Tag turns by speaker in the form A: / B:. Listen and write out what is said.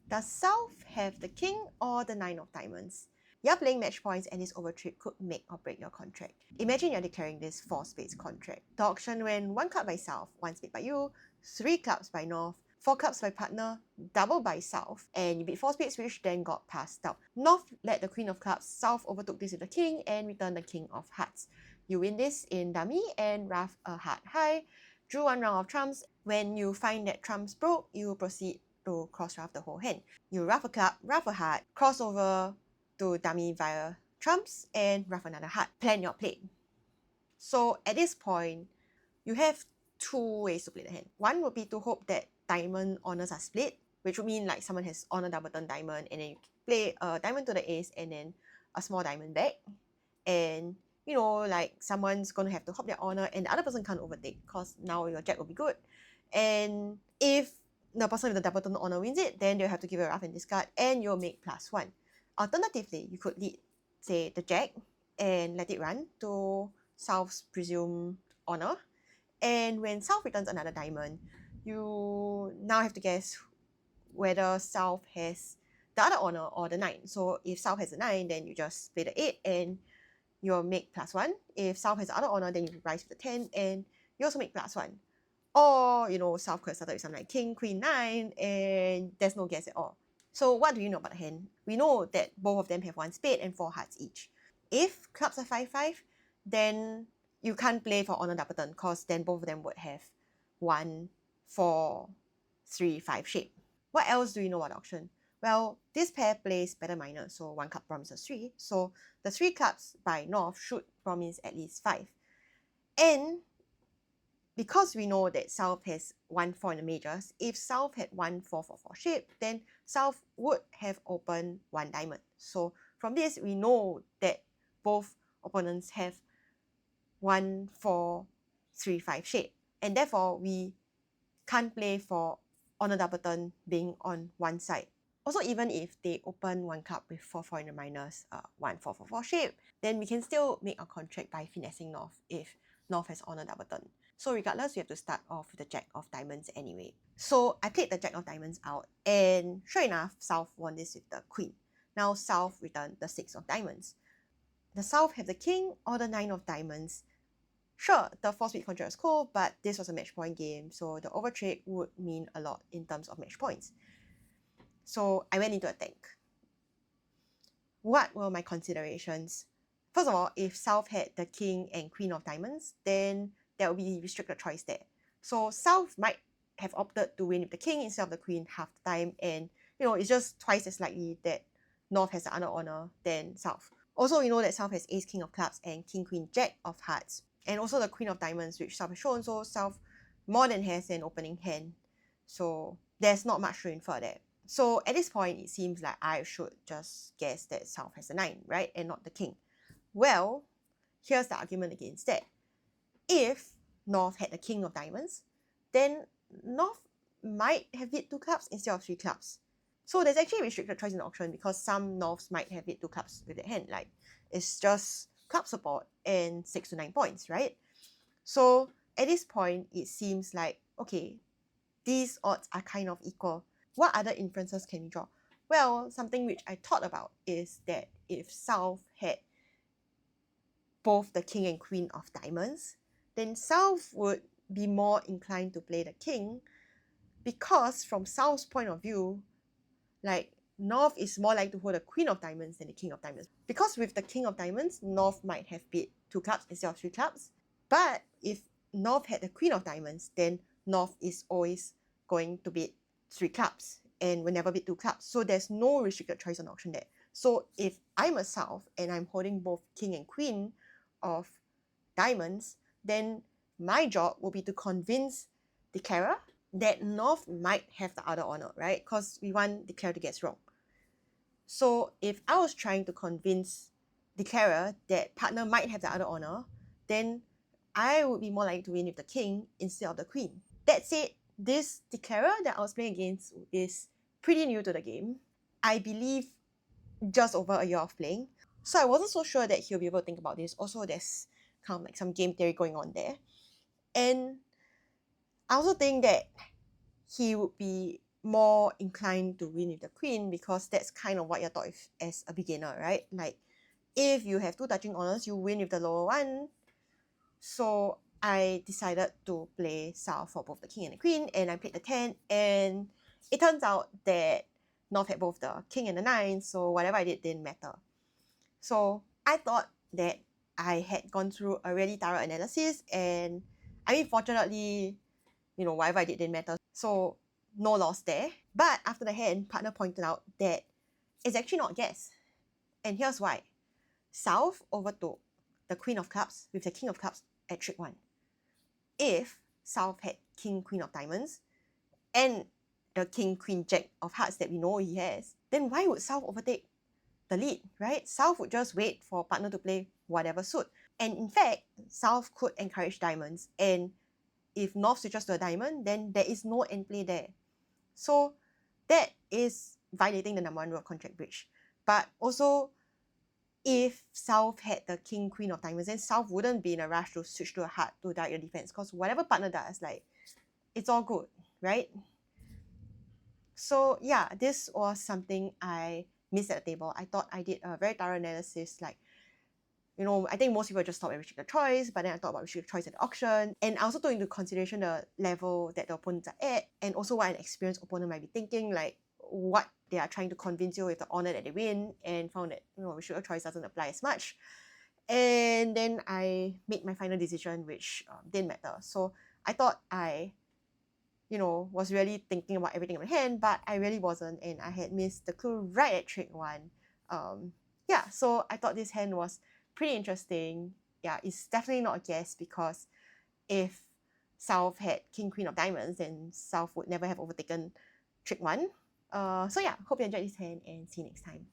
A: Does South have the king or the 9 of diamonds? You're playing match points and this overtrip could make or break your contract. Imagine you're declaring this 4 spades contract. The auction went 1 club by South, 1 spade by you, 3 clubs by North, 4 clubs by partner, double by South, and you beat 4 spades which then got passed out. North led the Queen of Clubs, South overtook this with the King and returned the King of Hearts. You win this in dummy and rough a heart high, drew 1 round of trumps. When you find that trumps broke, you proceed to cross rough the whole hand. You rough a club, rough a heart, cross over to dummy via trumps and rough another heart. Plan your play. So at this point, you have 2 ways to play the hand. One would be to hope that diamond honors are split, which would mean like someone has honor double turn diamond and then you play a diamond to the ace and then a small diamond back. And you know, like someone's gonna have to hop their honor and the other person can't overtake because now your jack will be good. And if the person with the double turn honor wins it, then they'll have to give a rough and discard and you'll make +1. Alternatively, you could lead, say, the jack and let it run to South's presumed honor. And when South returns another diamond, you now have to guess whether South has the other honor or the 9. So if South has the 9, then you just play the 8 and you'll make +1. If South has the other honor, then you rise with the 10 and you also make +1. Or, you know, South could have started with something like King, Queen, 9 and there's no guess at all. So what do you know about the hand? We know that both of them have 1 spade and 4 hearts each. If clubs are 5-5, then you can't play for honor double turn because then both of them would have 1, 4, 3, 5 shape. What else do we know about the auction? Well, this pair plays better minor, so 1 club promises 3. So the 3 clubs by North should promise at least 5. And because we know that South has 1 4 in the majors, if South had 1 4 4 4 shape, then South would have opened 1 diamond. So from this, we know that both opponents have 1 4 3 5 shape, and therefore we can't play for honor double turn being on one side. Also, even if they open 1 club with 4 4 in the minors, 1 4 4 4 shape, then we can still make a contract by finessing North if North has honor double turn. So regardless, we have to start off with the Jack of Diamonds anyway. So I played the Jack of Diamonds out, and sure enough, South won this with the Queen. Now South returned the 6 of Diamonds. Does South have the King or the 9 of Diamonds? Sure, the 4-speed contract was cool, but this was a match point game, so the overtrade would mean a lot in terms of match points. So I went into a tank. What were my considerations? First of all, if South had the King and Queen of Diamonds, then there will be restricted choice there. So South might have opted to win with the King instead of the Queen half the time, and you know, it's just twice as likely that North has the other honor than South. Also, we know that South has Ace King of Clubs and King Queen Jack of Hearts, and also the Queen of Diamonds, which South has shown, so South more than has an opening hand. So there's not much to infer there. So at this point, it seems like I should just guess that South has a 9, right? And not the King. Well, here's the argument against that. If North had the King of Diamonds, then North might have hit 2 clubs instead of 3 clubs. So there's actually restricted choice in the auction because some Norths might have hit 2 clubs with their hand. Like, it's just club support and 6 to 9 points, right? So at this point, it seems like, okay, these odds are kind of equal. What other inferences can we draw? Well, something which I thought about is that if South had both the King and Queen of Diamonds, then South would be more inclined to play the King because from South's point of view, like North is more likely to hold the Queen of Diamonds than the King of Diamonds. Because with the King of Diamonds, North might have beat 2 clubs instead of 3 clubs. But if North had the Queen of Diamonds, then North is always going to beat 3 clubs and will never beat 2 clubs. So there's no restricted choice on auction there. So if I'm a South and I'm holding both King and Queen of Diamonds, then my job will be to convince Declarer that North might have the other honor, right? Because we want Declarer to get wrong. So if I was trying to convince Declarer that partner might have the other honor, then I would be more likely to win with the King instead of the Queen. That said, this Declarer that I was playing against is pretty new to the game. I believe just over a year of playing. So I wasn't so sure that he'll be able to think about this. Also, there's kind of like some game theory going on there. And I also think that he would be more inclined to win with the queen because that's kind of what you're taught with as a beginner, right? Like, if you have two touching honors, you win with the lower one. So I decided to play South for both the king and the queen, and I played the 10, and it turns out that North had both the king and the 9, so whatever I did didn't matter. So I thought that I had gone through a really thorough analysis, and I mean, fortunately, whatever I did didn't matter. So no loss there. But after the hand, partner pointed out that it's actually not guess. And here's why. South overtook the queen of clubs with the king of clubs at trick 1. If South had king, queen of diamonds and the king, queen, jack of hearts that we know he has, then why would South overtake the lead, right? South would just wait for partner to play whatever suit. And in fact, South could encourage diamonds. And if North switches to a diamond, then there is no end play there. So that is violating the number 1 rule of contract breach. But also, if South had the king, queen of diamonds, then South wouldn't be in a rush to switch to a heart to direct your defense, because whatever partner does, like, it's all good, right? So yeah, this was something I missed at the table. I thought I did a very thorough analysis, like, I think most people just stop at restricted choice, but then I thought about restricted choice at the auction. And I also took into consideration the level that the opponents are at, and also what an experienced opponent might be thinking, like what they are trying to convince you with the honor that they win, and found that, restricted choice doesn't apply as much. And then I made my final decision, which didn't matter. So I thought I, was really thinking about everything in my hand, but I really wasn't, and I had missed the clue right at trick 1. Yeah, so I thought this hand was pretty interesting. Yeah, it's definitely not a guess, because if South had king, queen of diamonds, then South would never have overtaken trick 1. So yeah, hope you enjoyed this hand, and see you next time.